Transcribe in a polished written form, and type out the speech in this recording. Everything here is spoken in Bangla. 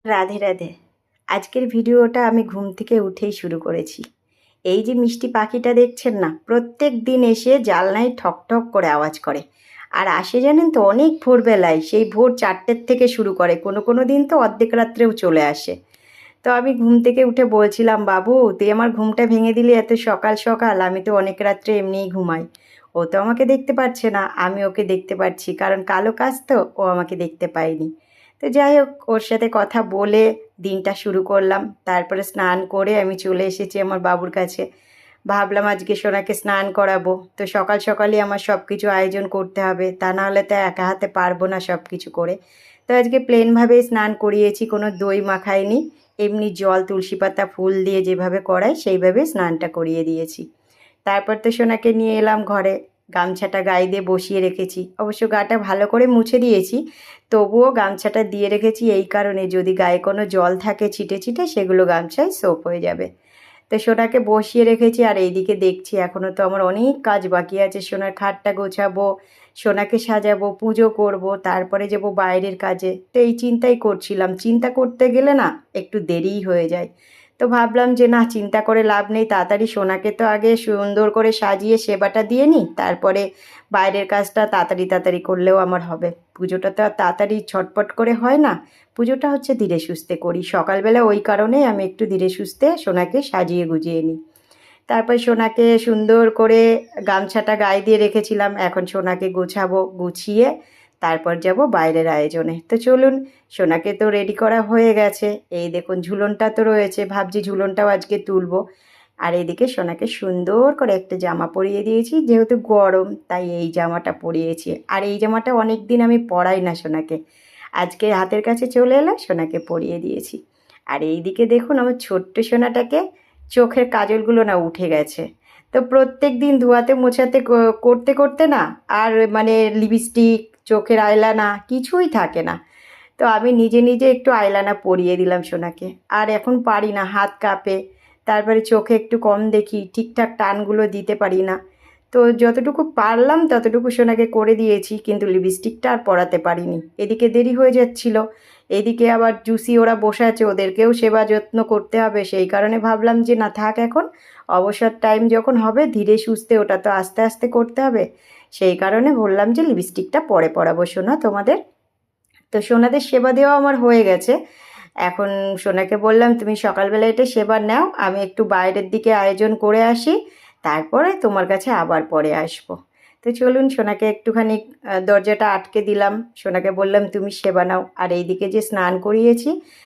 রাধে রাধে। আজকের ভিডিওটা আমি ঘুম থেকে উঠেই শুরু করেছি। এই যে মিষ্টি পাখিটা দেখছেন না, প্রত্যেক দিন এসে জানলায় ঠক ঠক করে আওয়াজ করে। আর আসে জানেন তো অনেক ভোরবেলায়, সেই ভোর 4টের থেকে শুরু করে, কোনো কোনো দিন তো অর্ধেক রাত্রেও চলে আসে। তো আমি ঘুম থেকে উঠে বলছিলাম, বাবু তুই আমার ঘুমটা ভেঙে দিলি এত সকাল সকাল, আমি তো অনেক রাত্রে এমনিই ঘুমাই। ও তো আমাকে দেখতে পাচ্ছে না, আমি ওকে দেখতে পাচ্ছি, কারণ কালো কাজ তো, ও আমাকে দেখতে পায়নি। তো যাই হোক, ওর সাথে কথা বলে দিনটা শুরু করলাম। তারপরে স্নান করে আমি চলে এসেছি আমার বাবুর কাছে। ভাবলাম আজকে সোনাকে স্নান করাবো, তো সকাল সকালই আমার সব কিছু আয়োজন করতে হবে, তা নাহলে তো একা হাতে পারবো না সব কিছু করে। তো আজকে প্লেনভাবেই স্নান করিয়েছি, কোনো দই মাখাইনি। এমনি জল, তুলসী পাতা, ফুল দিয়ে যেভাবে করায় সেইভাবে স্নানটা করিয়ে দিয়েছি। তারপর তো সোনাকে নিয়ে এলাম ঘরে। গামছাটা গায়ে দিয়ে বসিয়ে রেখেছি, অবশ্য গাটা ভালো করে মুছে দিয়েছি, তবুও গামছাটা দিয়ে রেখেছি এই কারণে, যদি গায়ে কোনো জল থাকে ছিটে ছিটে, সেগুলো গামছায় সোপ হয়ে যাবে। তো সোনাকে বসিয়ে রেখেছি, আর এইদিকে দেখছি এখনও তো আমার অনেক কাজ বাকি আছে। সোনার খাটটা গোছাবো, সোনাকে সাজাবো, পুজো করব, তারপরে যাব বাইরের কাজে। তো এই চিন্তাই করছিলাম, চিন্তা করতে গেলে না একটু দেরিই হয়ে যায়। তো ভাবলাম যে না, চিন্তা করে লাভ নেই, তাড়াতাড়ি সোনাকে তো আগে সুন্দর করে সাজিয়ে সেবাটা দিয়ে নিই, তারপরে বাইরের কাজটা তাড়াতাড়ি তাড়াতাড়ি করলেও আমার হবে। পুজোটা তো আর তাড়াতাড়ি ছটপট করে হয় না, পুজোটা হচ্ছে ধীরে সুস্থে করি। সকালবেলা ওই কারণেই আমি একটু ধীরে সুস্থে সোনাকে সাজিয়ে গুজিয়ে নিই। তারপর সোনাকে সুন্দর করে গামছাটা গায়ে দিয়ে রেখেছিলাম, এখন সোনাকে গোছাবো, গুছিয়ে তারপর যাব বাইরের আয়োজনে। তো চলুন, সোনাকে তো রেডি করা হয়ে গেছে। এই দেখুন ঝুলনটা তো রয়েছে, ভাবছি ঝুলনটাও আজকে তুলবো। আর এদিকে সোনাকে সুন্দর করে একটা জামা পরিয়ে দিয়েছি, যেহেতু গরম তাই এই জামাটা পরিয়েছি। আর এই জামাটা অনেক দিন আমি পরাই না সোনাকে, আজকে হাতের কাছে চলে এলাম, সোনাকে পরিয়ে দিয়েছি। আর এইদিকে দেখুন আমার ছোট্ট সোনাটাকে, চোখের কাজলগুলো না উঠে গেছে। তো প্রত্যেক দিন ধোয়াতে মোছাতে করতে করতে না আর মানে লিপস্টিক, চোখের আইলানা কিছুই থাকে না। তো আমি নিজে নিজে একটু আইলানা পরিয়ে দিলাম সোনাকে। আর এখন পারি না, হাত কাঁপে, তারপরে চোখে একটু কম দেখি, ঠিকঠাক টানগুলো দিতে পারি না। তো যতটুকু পারলাম ততটুকু সোনাকে করে দিয়েছি, কিন্তু লিপস্টিকটা আর পরাতে পারিনি, এদিকে দেরি হয়ে যাচ্ছিল। এদিকে আবার জুসি ওরা বসে আছে, ওদেরকেও সেবা যত্ন করতে হবে, সেই কারণে ভাবলাম যে না থাক, এখন অবসর টাইম যখন হবে ধীরে সুস্থে, ওটা তো আস্তে আস্তে করতে হবে। সেই কারণে বললাম যে লিপস্টিকটা পরে পরাবো সোনা তোমাদের। তো সোনাদের সেবা দেওয়া আমার হয়ে গেছে। এখন সোনাকে বললাম তুমি সকালবেলা এটা সেবা নাও, আমি একটু বাইরের দিকে আয়োজন করে আসি, তারপরে তোমার কাছে আবার পরে আসবো। তো চলুন, সোনাকে একটুখানি দরজাটা আটকে দিলাম, সোনাকে বললাম তুমি সেবা নাও। আর এইদিকে যে স্নান করিয়েছি,